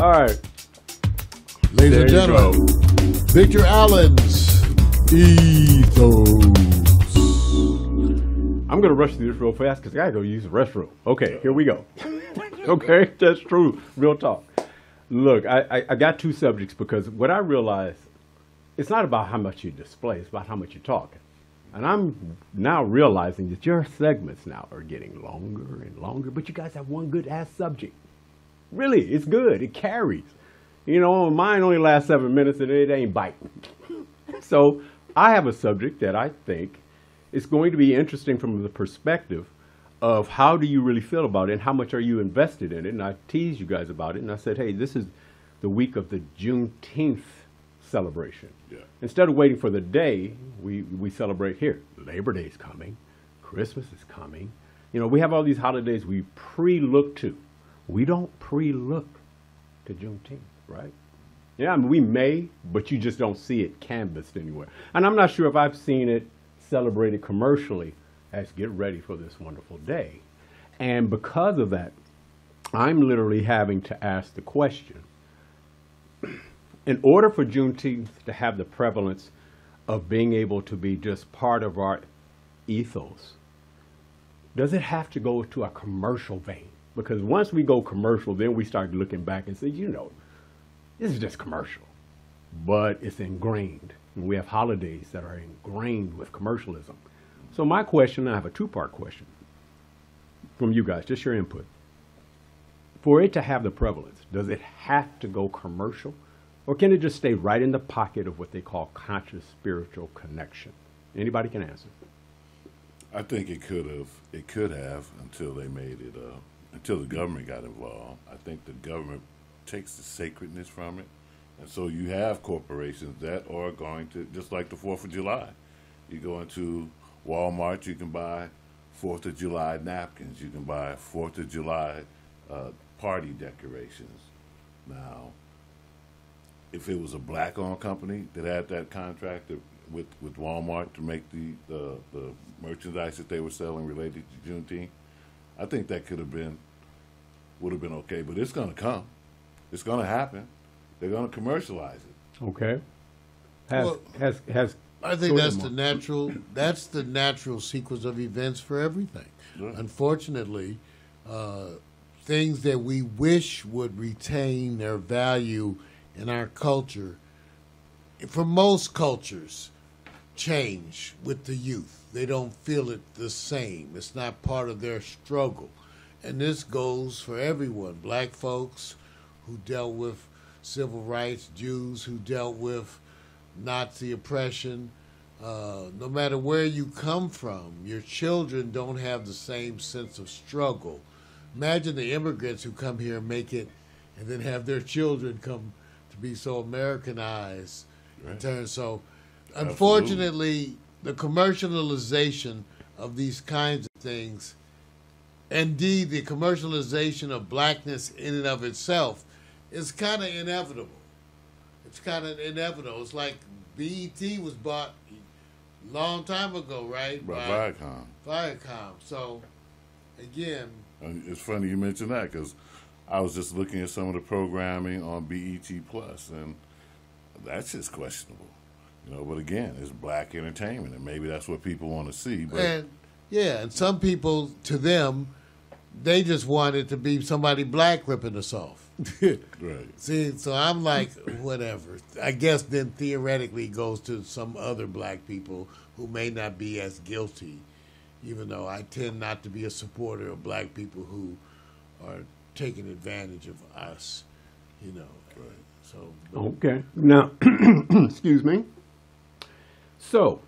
All right. Ladies and gentlemen, Victor Allen's Ethos. I'm going to rush through this real fast because I got to go use the restroom. Okay, here we go. Okay, that's true. Real talk. Look, I got two subjects because what I realized, it's not about how much you display, it's about how much you talk. And I'm now realizing that your segments now are getting longer and longer, but you guys have one good ass subject. Really, it's good. It carries. You know, mine only lasts 7 minutes and it ain't biting. So I have a subject that I think is going to be interesting from the perspective of how do you really feel about it and how much are you invested in it. And I teased you guys about it and I said, hey, this is the week of the Juneteenth celebration. Yeah. Instead of waiting for the day, we celebrate here. Labor Day is coming. Christmas is coming. You know, we have all these holidays we pre-look to. We don't pre-look to Juneteenth, right? Yeah, I mean, we may, but you just don't see it canvassed anywhere. And I'm not sure if I've seen it celebrated commercially as get ready for this wonderful day. And because of that, I'm literally having to ask the question, in order for Juneteenth to have the prevalence of being able to be just part of our ethos, does it have to go to a commercial vein? Because once we go commercial, then we start looking back and say, you know, this is just commercial, but it's ingrained. And we have holidays that are ingrained with commercialism. So my question, I have a two-part question from you guys, just your input. For it to have the prevalence, does it have to go commercial? Or can it just stay right in the pocket of what they call conscious spiritual connection? Anybody can answer. I think it could have until they made it, until the government got involved. I think the government takes the sacredness from it. And so you have corporations that are going to, just like the 4th of July. You go into Walmart, you can buy 4th of July napkins. You can buy 4th of July party decorations. Now, if it was a black-owned company that had that contract with Walmart to make the merchandise that they were selling related to Juneteenth, I think that would have been okay. But it's going to come. It's going to happen. They're going to commercialize it. Okay. I think that's the natural sequence of events for everything. Yeah. Unfortunately, things that we wish would retain their value in our culture, for most cultures, change with the youth. They don't feel it the same. It's not part of their struggle. And this goes for everyone. Black folks who dealt with civil rights, Jews who dealt with Nazi oppression. No matter where you come from, your children don't have the same sense of struggle. Imagine the immigrants who come here and make it and then have their children come to be so Americanized. Right. So, unfortunately, the commercialization of these kinds of things, indeed the commercialization of blackness in and of itself, is kind of inevitable. It's kind of inevitable. It's like BET was bought a long time ago, right? By Viacom. Viacom. So, again... It's funny you mentioned that because I was just looking at some of the programming on BET Plus, and that's just questionable. You know, but again, it's black entertainment, and maybe that's what people want to see. But and some people, to them, they just want it to be somebody black ripping us off. Right. See, so I'm like, whatever. I guess then theoretically it goes to some other black people who may not be as guilty, even though I tend not to be a supporter of black people who are taking advantage of us, you know. Right. So. Okay. Now, excuse me. So,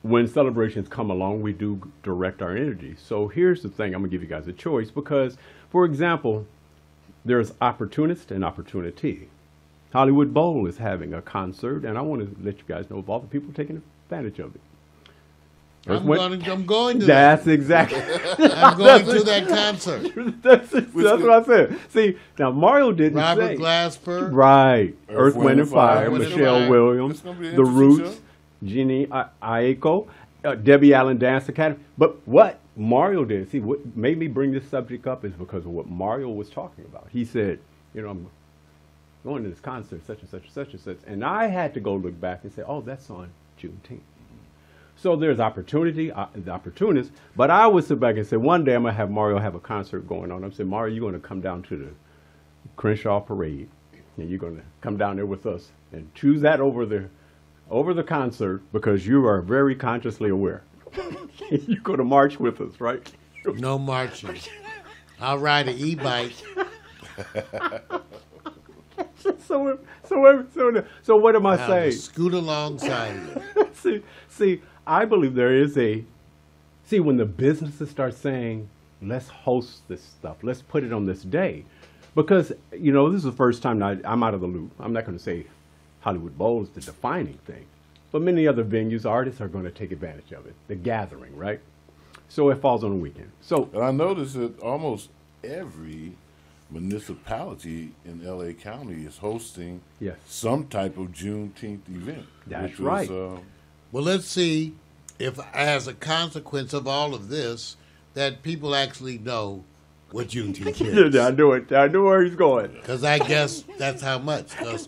when celebrations come along, we do direct our energy. So here's the thing. I'm going to give you guys a choice because, for example, there's opportunist and opportunity. Hollywood Bowl is having a concert, and I want to let you guys know of all the people taking advantage of it. I'm going to that's that. Exactly. I'm going to that concert. That's what I said. See, now Mario didn't Robert say. Glasper. Right. Earth, Wind, and Fire. Michelle Williams. The Roots. Show. Jeannie Aiko. Debbie Allen Dance Academy. But what Mario did, see, what made me bring this subject up is because of what Mario was talking about. He said, you know, going to this concert, such and such and such and such. And I had to go look back and say, oh, that's on Juneteenth. So there's opportunity, the opportunists. But I would sit back and say, one day I'm going to have Mario have a concert going on. I'm saying, Mario, you're going to come down to the Crenshaw Parade, and you're going to come down there with us and choose that over the concert because you are very consciously aware. You're going to march with us, right? No marching. I'll ride an e-bike. So what am I I'll saying? just scoot alongside of you. See, I believe there is when the businesses start saying, let's host this stuff, let's put it on this day. Because, this is the first time I'm out of the loop. I'm not going to say Hollywood Bowl is the defining thing. But many other venues, artists are going to take advantage of it. The gathering, right? So it falls on a weekend. So And I noticed that almost every municipality in L.A. County is hosting Yes. some type of Juneteenth event. That's which right. Was, Well, let's see if, as a consequence of all of this, that people actually know what Juneteenth is. I knew it. I knew where he's going. Because I guess that's how much. Because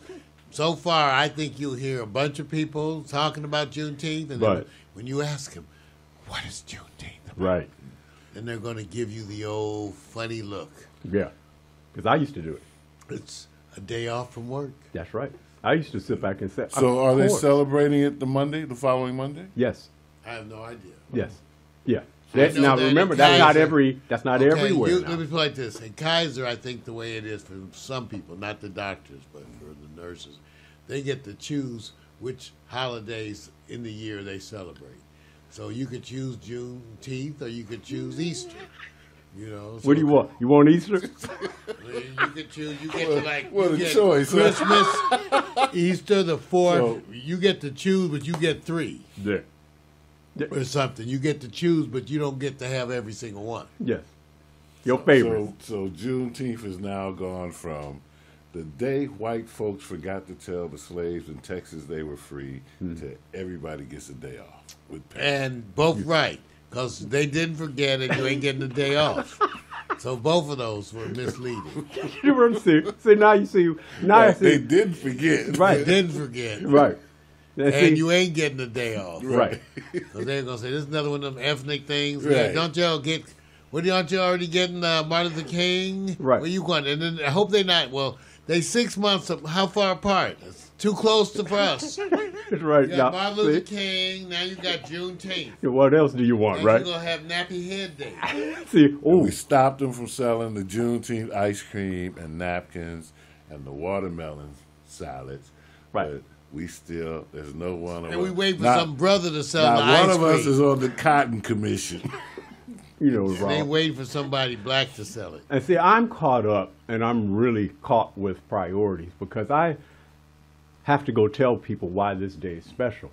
so far, I think you'll hear a bunch of people talking about Juneteenth, and then Right. when you ask them, what is Juneteenth? Right. And they're going to give you the old funny look. Yeah. Because I used to do it. It's a day off from work. That's right. I used to sit back and say, so of are they course. celebrating it the following Monday? Yes. I have no idea. Yes. Yeah. I know Now that remember, in that's not Kaiser- that's not Okay, everywhere. Let now. me put it like this. In Kaiser, I think the way it is for some people, not the doctors, but for the nurses, they get to choose which holidays in the year they celebrate. So you could choose Juneteenth or you could choose Easter. So What do you want? You want Easter? You could choose. You get to like what you a get choice, huh? Christmas, Easter, the 4th. So- You get to choose, but you get 3 Yeah. or something. You get to choose, but you don't get to have every single one. Yes. Your favorite. So Juneteenth is now gone from the day white folks forgot to tell the slaves in Texas they were free to everybody gets a day off with pay. And both right, because they didn't forget it. You ain't getting a day off. So both of those were misleading. You remember? See, now you see. Now I Right, they see. did forget. Right. Didn't forget. Right. Now, And see, you ain't getting a day off. right. Because they're going to say, this is another one of them ethnic things. Right. Don't y'all get, aren't you already getting Martin Luther King? Right. Where you going? And then I hope they not, well, they 6 months, how far apart? It's too close for us. That's right. You got Now, Martin Luther see, King, now you got Juneteenth. what else do you want, And right? you're going to have Nappy Head Day. See, oh, We stopped them from selling the Juneteenth ice cream and napkins and the watermelon salads. Right. But we still, there's no one of And we us. wait for Not- some brother to sell not the ice one of cream. us is on the Cotton Commission. you know, And they wrong. waiting for somebody black to sell it. And see, I'm caught up, and I'm really caught with priorities because I have to go tell people why this day is special.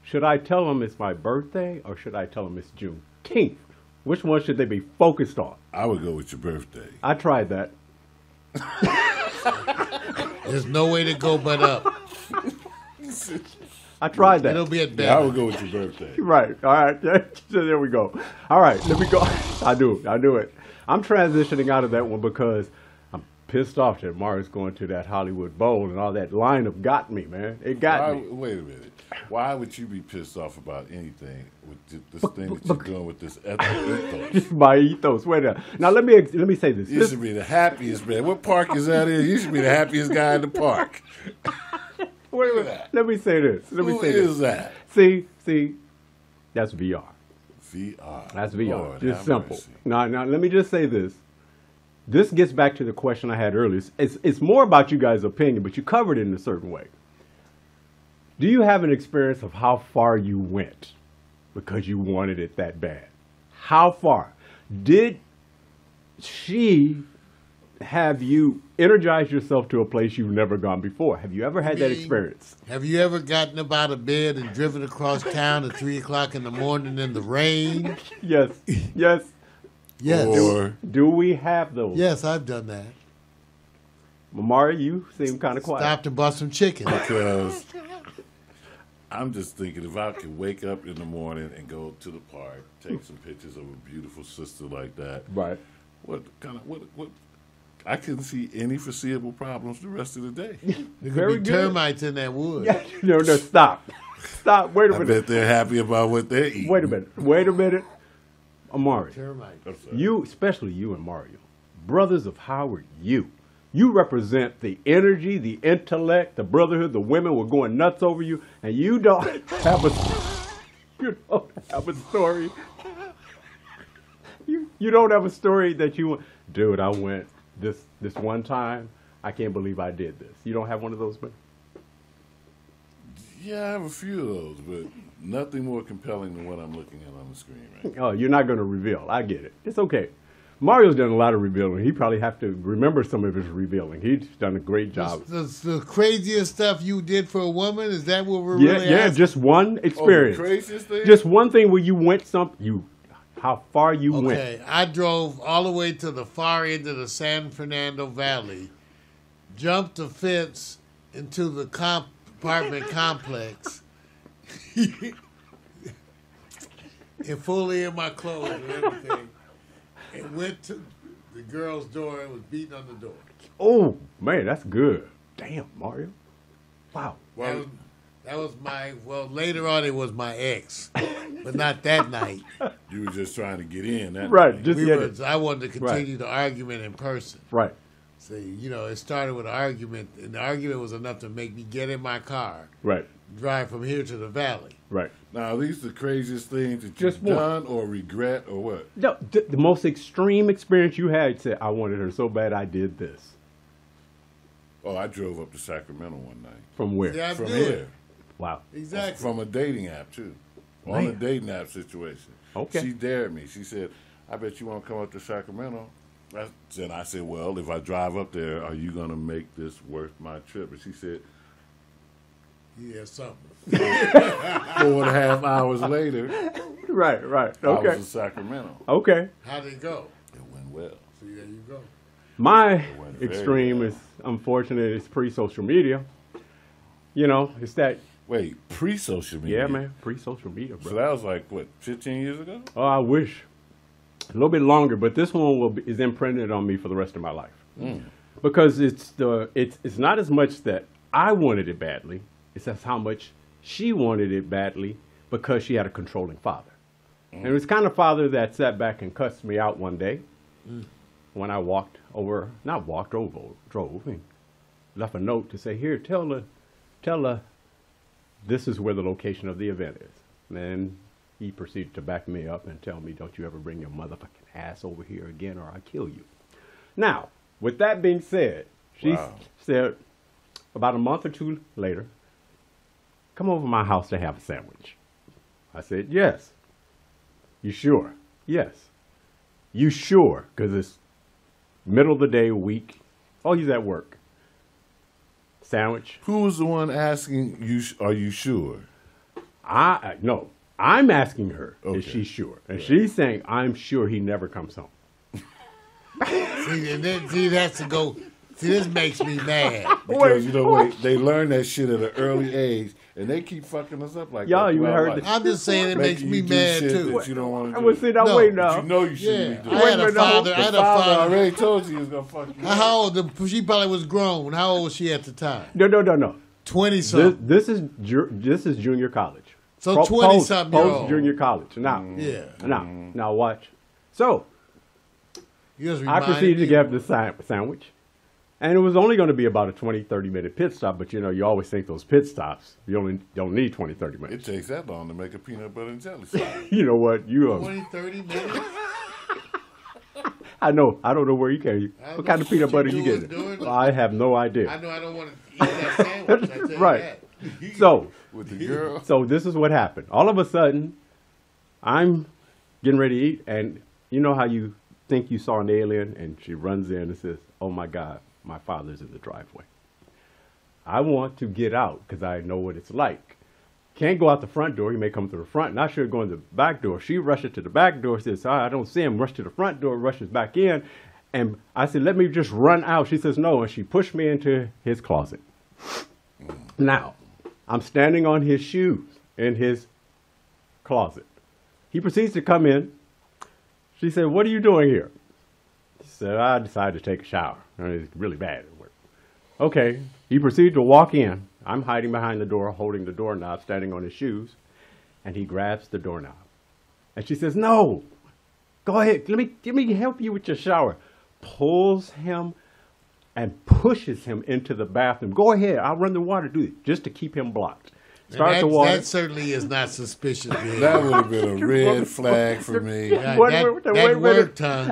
Should I tell them it's my birthday, or should I tell them it's Juneteenth? Which one should they be focused on? I would go with your birthday. I tried that. There's no way to go but up. I tried that. It'll be at Yeah, I bed. would go with your birthday. Right. All right. So there we go. All right. Let me go. I knew it. I'm transitioning out of that one because I'm pissed off that Mario's going to that Hollywood Bowl and all that lineup got me, man. It got me. Wait a minute. Why would you be pissed off about anything with this thing that you're doing with this ethos? My ethos. Wait a minute. Now let me say this. You should be the happiest man. What park is that in? You should be the happiest guy in the park. Wait a minute. Let me say this. Who is that? See, that's VR. VR. That's VR. Lord, Just have simple. mercy. Now, let me just say this. This gets back to the question I had earlier. It's more about you guys' opinion, but you covered it in a certain way. Do you have an experience of how far you went because you wanted it that bad? How far? Did she have you energized yourself to a place you've never gone before? Have you ever had that Me? experience? Have you ever gotten up out of bed and driven across town at 3 o'clock in the morning in the rain? Yes. Yes. Yes. Or Do we have those? Yes, I've done that. Mamari, you seem kind of quiet. Stopped to bust some chicken. because I'm just thinking if I could wake up in the morning and go to the park, take some pictures of a beautiful sister like that. Right. What I couldn't see any foreseeable problems the rest of the day. There Very could be good. termites in that wood. No, stop. Stop. Wait a I minute. bet they're happy about what they're eating. Wait a minute. Amari, Termites. you, especially you and Mario, brothers of Howard, you represent the energy, the intellect, the brotherhood. The women were going nuts over you, and you don't have a story. You don't have a story that you want. Dude, I went this one time. I can't believe I did this. You don't have one of those, man? Yeah, I have a few of those, but nothing more compelling than what I'm looking at on the screen right now. Oh, you're not going to reveal. I get it. It's okay. Mario's done a lot of revealing. He probably have to remember some of his revealing. He's done a great job. The craziest stuff you did for a woman, is that what we're Yeah, really yeah, asking? just one experience. Oh, the craziest thing? Just one thing where you went how far you went. Okay, I drove all the way to the far end of the San Fernando Valley, jumped the fence into the apartment complex, and fully in my clothes and everything, and went to the girl's door and was beating on the door. Oh, man, that's good. Damn, Mario. Wow. That was later on it was my ex, but not that night. You were just trying to get in. That Right, night. just I wanted to continue the argument in person. right. See, it started with an argument, and the argument was enough to make me get in my car, Right. drive from here to the valley. Right. Now, are these the craziest things that Just you've one. done or regret or what? No, the most extreme experience you had, you said, I wanted her so bad I did this. Oh, I drove up to Sacramento one night. From where? Yeah, I From do here. it. Wow. Exactly. From a dating app, too. On a Man. dating app situation. Okay. She dared me. She said, I bet you want to come up to Sacramento. I said, well, if I drive up there, are you going to make this worth my trip? And she said, Yeah, something. 4.5 hours later, Right. I was Okay. in Sacramento. Okay. How'd it go? It went well. See, there you go. My went very extreme well. is unfortunate. It's pre-social media. It's that. Wait, pre-social media? Yeah, man. Pre-social media, So bro. that was like, what, 15 years ago? Oh, I wish a little bit longer, but this one is imprinted on me for the rest of my life because it's not as much that I wanted it badly. It's just how much she wanted it badly because she had a controlling father, and it was kind of father that sat back and cussed me out one day when I drove and left a note to say, "Here, tell her this is where the location of the event is." And then he proceeded to back me up and tell me, "Don't you ever bring your motherfucking ass over here again or I'll kill you." Now, with that being said, she Wow. said about a month or two later, "Come over to my house to have a sandwich." I said, "Yes." "You sure?" "Yes." "You sure?" Because it's middle of the day, week. Oh, he's at work. Sandwich. Who was the one asking you, are you sure? No, I'm asking her, is Okay. she sure? And she's saying, I'm sure he never comes home. That's to go. See, this makes me mad. Because, they learn that shit at an early age, and they keep fucking us up like Y'all, that. you throughout heard life. that. I'm just saying it makes Making me you do mad shit too. that you don't want to I do. was sitting there No, waiting But now. you know you shouldn't be Yeah, doing I had Wait a a minute, father. I The had a father father. already told you he was going to fuck you up. How old? She probably was grown. How old was she at the time? No. 20 something. This is junior college. So Post- 20-something-year-old. Post junior college. Now, Yeah. now watch. So You just I reminded proceeded to me get of- the sandwich. And it was only going to be about a 20, 30-minute pit stop, but you always think those pit stops, you only don't need 20, 30 It minutes. takes that long to make a peanut butter and jelly sandwich. You know what? 20, 30 minutes. I know. I don't know where you came. I What kind of know peanut what butter you you was get? doing. I have no idea. I know I don't want to eat that sandwich. I tell you Right. that. So With the girl. So this is what happened. All of a sudden, I'm getting ready to eat, and you know how you think you saw an alien, and she runs in and says, "Oh my God, my father's in the driveway." I want to get out because I know what it's like. Can't go out the front door. He may come through the front. Not sure going to the back door. She rushes to the back door, says, "I don't see him." Rush to the front door, rushes back in. And I said, "Let me just run out." She says, "No." And she pushed me into his closet. Now, I'm standing on his shoes in his closet. He proceeds to come in. She said, "What are you doing here?" He said, "I decided to take a shower." It's really bad at work. Okay, he proceeded to walk in. I'm hiding behind the door, holding the doorknob, standing on his shoes, and he grabs the doorknob. And she says, "No, go ahead, let me help you with your shower." Pulls him and pushes him into the bathroom. "Go ahead, I'll run the water, do it," just to keep him blocked. Starts the water. That certainly is not suspicious. That would have been a red flag for me. That worked, huh?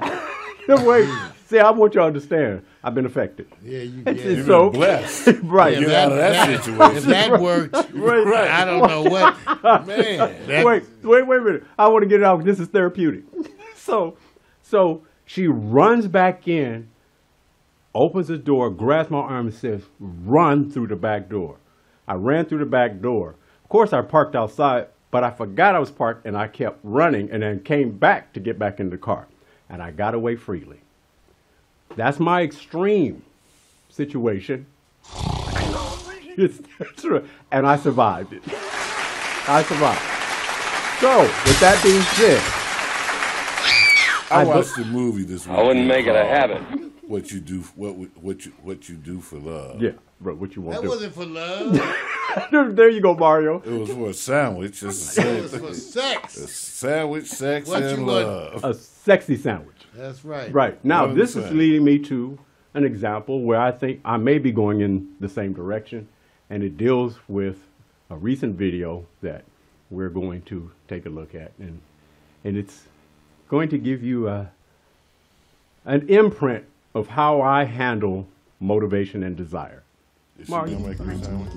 Wait, see, I want you to understand. I've been affected. Yeah, You've so been blessed. right. Get out of that situation. If that worked, Right. I don't know what. Man, Wait a minute. I want to get it out. This is therapeutic. So she runs back in, opens the door, grabs my arm, and says, "Run through the back door." I ran through the back door. Of course, I parked outside, but I forgot I was parked, and I kept running, and then came back to get back in the car, and I got away freely. That's my extreme situation. It's true, and I survived it. I survived. So, with that being said, I watched the movie this week. I wouldn't make it a habit. What you do for love. yeah, bro, what you want that to do? wasn't for love. There you go, Mario. It was for a sandwich. It's the same It was for thing. sex. A sandwich, sex, What and you want? love. A sexy sandwich. That's right. Right. Now, One this side. is leading me to an example where I think I may be going in the same direction, and it deals with a recent video that we're going to take a look at, and it's going to give you an imprint of how I handle motivation and desire. Is she gonna make her sandwich?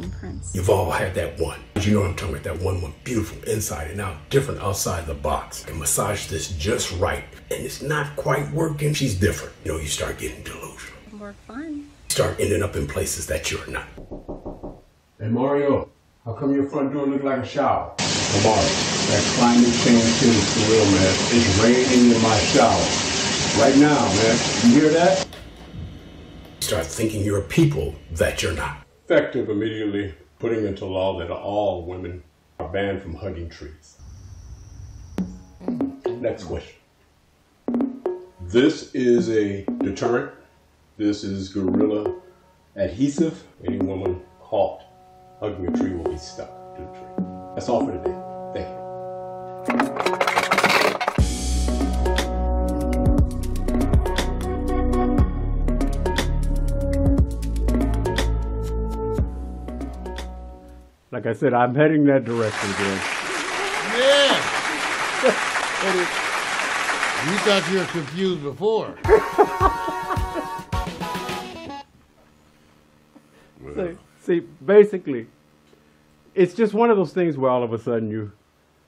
You've all had that one. You know what I'm talking about, that one beautiful inside and out, different outside the box. Can massage this just right, and it's not quite working. She's different. You know, you start getting delusional. More fun. Start ending up in places that you're not. Hey, Mario, how come your front door look like a shower? Mario, that climate change thing is for real, man. It's raining in my shower. Right now, man. You hear that? Start thinking you're a people that you're not. Effective immediately putting into law that all women are banned from hugging trees. Next question. This is a deterrent. This is gorilla adhesive. Any woman caught hugging a tree will be stuck to the tree. That's all for today. Thank you. Like I said, I'm heading that direction again. Yeah. You thought you were confused before. See, basically, it's just one of those things where all of a sudden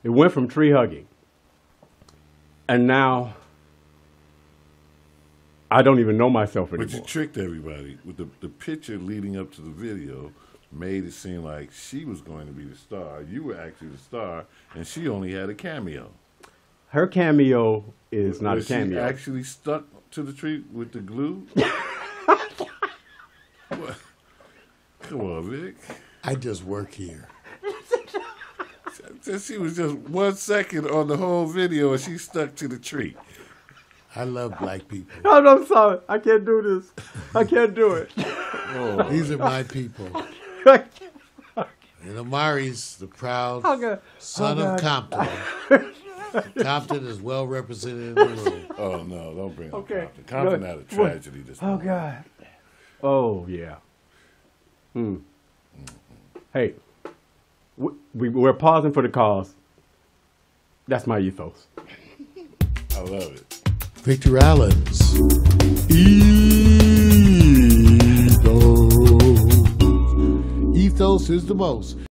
it went from tree hugging, and now I don't even know myself anymore. But you tricked everybody with the picture leading up to the video. Made it seem like she was going to be the star. You were actually the star, and she only had a cameo. Her cameo is not a Was cameo. she actually stuck to the tree with the glue? What? Come on, Vic. I just work here. She was just 1 second on the whole video, and she stuck to the tree. I love black people. I'm sorry. I can't do this. I can't do it. Oh, These are my people. And Amari's the proud son of Compton. Compton is well represented in the room. oh no! Don't bring up Okay. Compton. Compton Good. had a tragedy this Oh, morning. God. Oh, yeah. Hey, we're pausing for the cause. That's my ethos. I love it. Victor Allen's Ethos is the most.